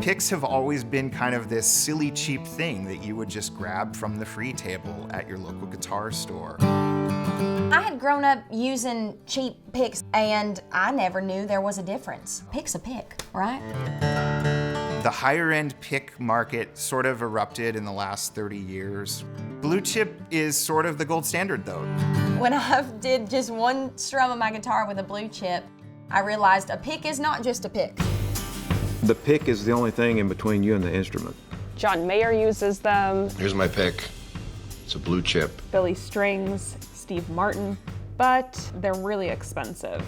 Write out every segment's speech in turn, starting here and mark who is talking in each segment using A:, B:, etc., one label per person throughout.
A: Picks have always been kind of this silly, cheap thing that you would just grab from the free table at your local guitar store.
B: I had grown up using cheap picks, and I never knew there was a difference. Pick's a pick, right?
A: The higher-end pick market sort of erupted in the last 30 years. BlueChip is sort of the gold standard, though.
B: When I did just one strum of my guitar with a BlueChip, I realized a pick is not just a pick.
C: The pick is the only thing in between you and the instrument.
D: John Mayer uses them.
E: Here's my pick. It's a BlueChip.
D: Billy Strings, Steve Martin, but they're really expensive.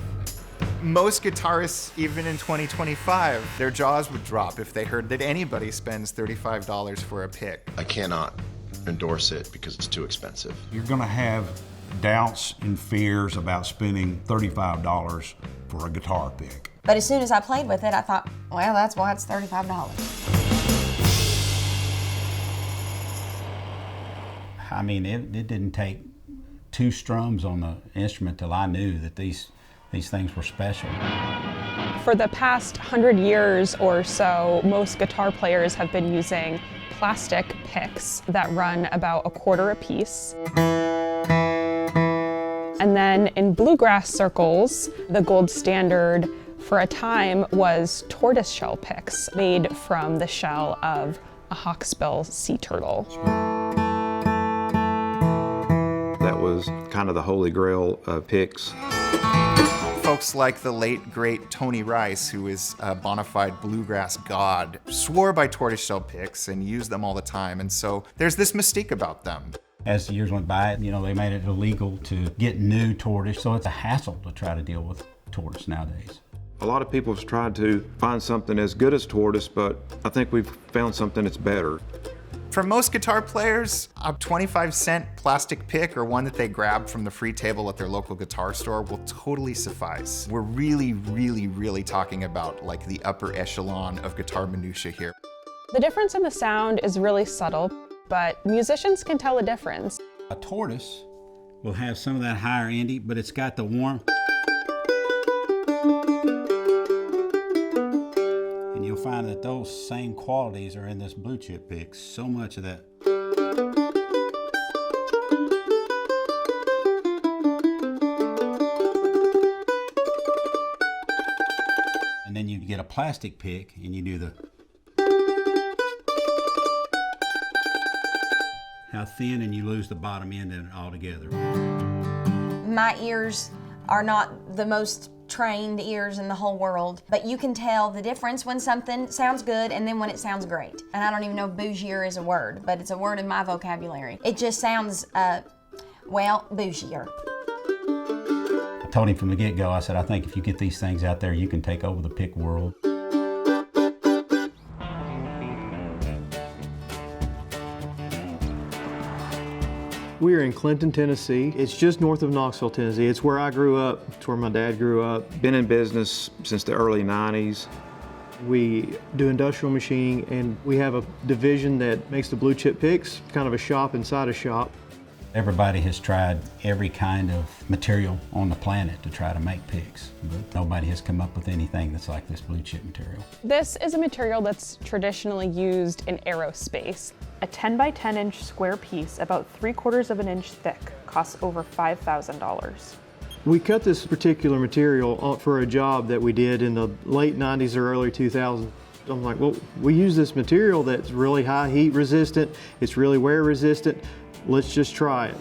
A: Most guitarists, even in 2025, their jaws would drop if they heard that anybody spends $35 for a pick.
E: I cannot endorse it because it's too expensive.
F: You're going to have doubts and fears about spending $35 for a guitar pick.
B: But as soon as I played with it, I thought, well, that's why it's $35.
G: I mean, it didn't take 2 strums on the instrument till I knew that these things were special.
D: For the past 100 years or so, most guitar players have been using plastic picks that run about $0.25 a piece. And then in bluegrass circles, the gold standard for a time was tortoiseshell picks made from the shell of a hawksbill sea turtle.
C: That was kind of the holy grail of picks.
A: Folks like the late, great Tony Rice, who is a bona fide bluegrass god, swore by tortoiseshell picks and used them all the time, and so there's this mystique about them.
G: As the years went by, they made it illegal to get new tortoise, so it's a hassle to try to deal with tortoise nowadays.
C: A lot of people have tried to find something as good as tortoise, but I think we've found something that's better.
A: For most guitar players, a 25-cent plastic pick or one that they grab from the free table at their local guitar store will totally suffice. We're really, really, really talking about like the upper echelon of guitar minutia here.
D: The difference in the sound is really subtle, but musicians can tell the difference.
G: A tortoise will have some of that higher endy, but it's got the warmth. And you'll find that those same qualities are in this BlueChip pick. So much of that. And then you get a plastic pick and you do the how thin, and you lose the bottom end in it altogether.
B: My ears are not the most trained ears in the whole world, but you can tell the difference when something sounds good and then when it sounds great. And I don't even know if bougier is a word, but it's a word in my vocabulary. It just sounds, bougier.
G: I told him from the get-go, I said, I think if you get these things out there, you can take over the pick world.
H: We're in Clinton, Tennessee. It's just north of Knoxville, Tennessee. It's where I grew up. It's where my dad grew up.
C: Been in business since the early 90s.
H: We do industrial machining, and we have a division that makes the BlueChip picks, kind of a shop inside a shop.
G: Everybody has tried every kind of material on the planet to try to make picks, but nobody has come up with anything that's like this BlueChip material.
D: This is a material that's traditionally used in aerospace. A 10 by 10 inch square piece, about 3/4 of an inch thick, costs over $5,000.
H: We cut this particular material for a job that we did in the late 90s or early 2000s. I'm like, well, we use this material that's really high heat resistant, it's really wear resistant, let's just try it.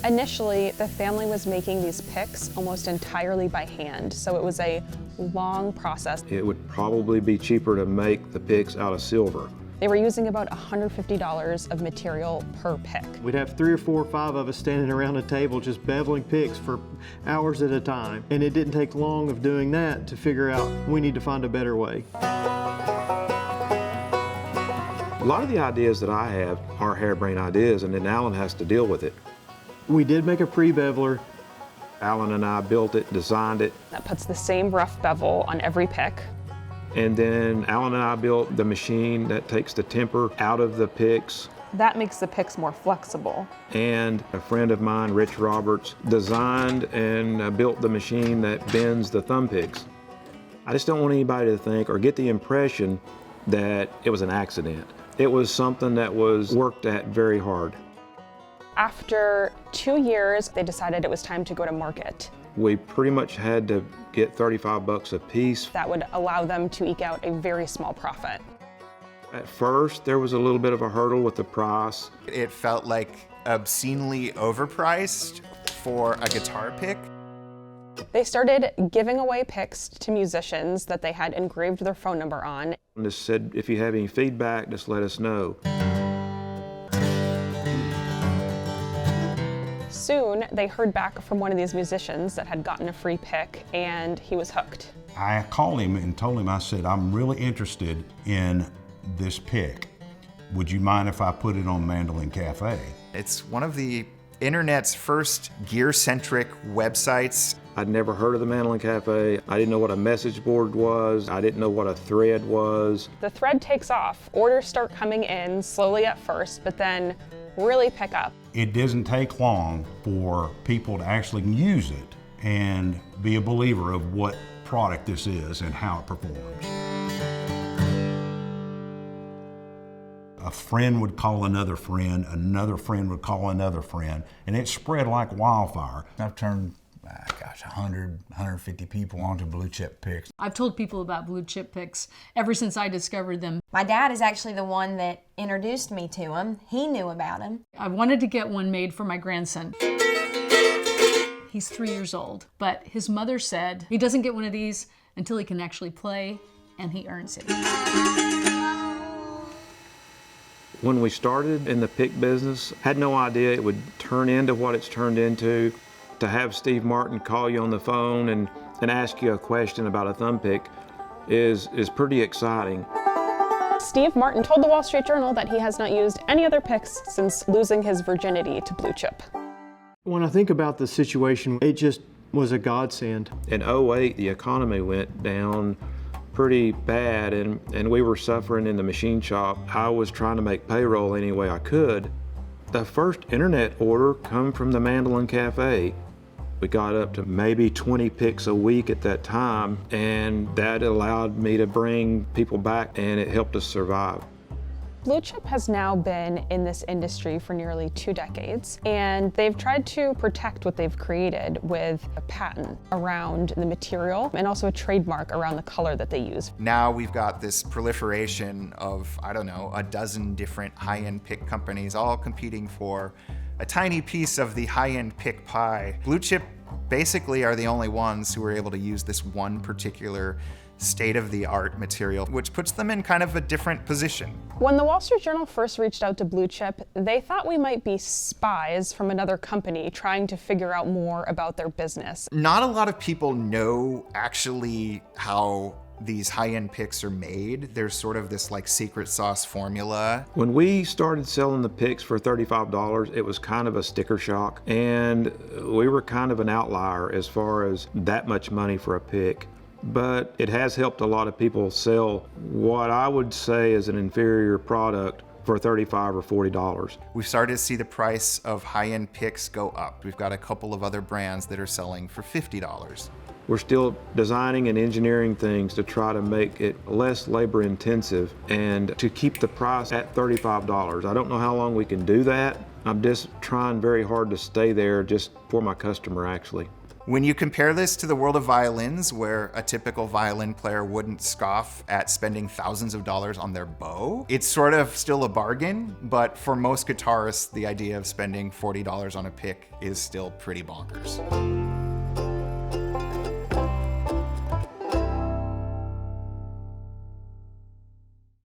D: Initially, the family was making these picks almost entirely by hand, so it was a long process.
C: It would probably be cheaper to make the picks out of silver.
D: They were using about $150 of material per pick.
H: We'd have 3 or 4 or 5 of us standing around a table just beveling picks for hours at a time. And it didn't take long of doing that to figure out we need to find a better way.
C: A lot of the ideas that I have are harebrained ideas, and then Alan has to deal with it.
H: We did make a pre-beveler.
C: Alan and I built it, designed it.
D: That puts the same rough bevel on every pick.
C: And then Alan and I built the machine that takes the temper out of the picks.
D: That makes the picks more flexible.
C: And a friend of mine, Rich Roberts, designed and built the machine that bends the thumb picks. I just don't want anybody to think or get the impression that it was an accident. It was something that was worked at very hard.
D: After 2 years, they decided it was time to go to market.
C: We pretty much had to get 35 bucks a piece.
D: That would allow them to eke out a very small profit.
C: At first, there was a little bit of a hurdle with the price.
A: It felt like obscenely overpriced for a guitar pick.
D: They started giving away picks to musicians that they had engraved their phone number on.
C: And just said, if you have any feedback, just let us know.
D: Soon, they heard back from one of these musicians that had gotten a free pick, and he was hooked.
F: I called him and told him, I said, I'm really interested in this pick. Would you mind if I put it on Mandolin Cafe?
A: It's one of the internet's first gear-centric websites.
C: I'd never heard of the Mandolin Cafe. I didn't know what a message board was. I didn't know what a thread was.
D: The thread takes off. Orders start coming in slowly at first, but then really pick up.
F: It doesn't take long for people to actually use it and be a believer of what product this is and how it performs. A friend would call another friend would call another friend, and it spread like wildfire.
I: I've turned, 100, 150 people onto BlueChip picks.
J: I've told people about BlueChip picks ever since I discovered them.
B: My dad is actually the one that introduced me to them. He knew about them.
J: I wanted to get one made for my grandson. He's 3 years old, but his mother said he doesn't get one of these until he can actually play, and he earns it.
C: When we started in the pick business, had no idea it would turn into what it's turned into. To have Steve Martin call you on the phone and ask you a question about a thumb pick is pretty exciting.
D: Steve Martin told the Wall Street Journal that he has not used any other picks since losing his virginity to BlueChip.
H: When I think about the situation, it just was a godsend.
C: In 2008, the economy went down pretty bad, and we were suffering in the machine shop. I was trying to make payroll any way I could. The first internet order come from the Mandolin Cafe. We got up to maybe 20 picks a week at that time, and that allowed me to bring people back, and it helped us survive.
D: BlueChip has now been in this industry for nearly 2 decades, and they've tried to protect what they've created with a patent around the material and also a trademark around the color that they use.
A: Now we've got this proliferation of, I don't know, a dozen different high-end pick companies all competing for a tiny piece of the high-end pick pie. BlueChip basically are the only ones who are able to use this one particular state-of-the-art material, which puts them in kind of a different position.
D: When the Wall Street Journal first reached out to BlueChip, they thought we might be spies from another company trying to figure out more about their business.
A: Not a lot of people know actually how these high-end picks are made. There's sort of this like secret sauce formula.
C: When we started selling the picks for $35, it was kind of a sticker shock, and we were kind of an outlier as far as that much money for a pick. But it has helped a lot of people sell what I would say is an inferior product for $35 or $40.
A: We've started to see the price of high-end picks go up. We've got a couple of other brands that are selling for $50.
C: We're still designing and engineering things to try to make it less labor intensive and to keep the price at $35. I don't know how long we can do that. I'm just trying very hard to stay there just for my customer, actually.
A: When you compare this to the world of violins, where a typical violin player wouldn't scoff at spending thousands of dollars on their bow, it's sort of still a bargain, but for most guitarists, the idea of spending $40 on a pick is still pretty bonkers.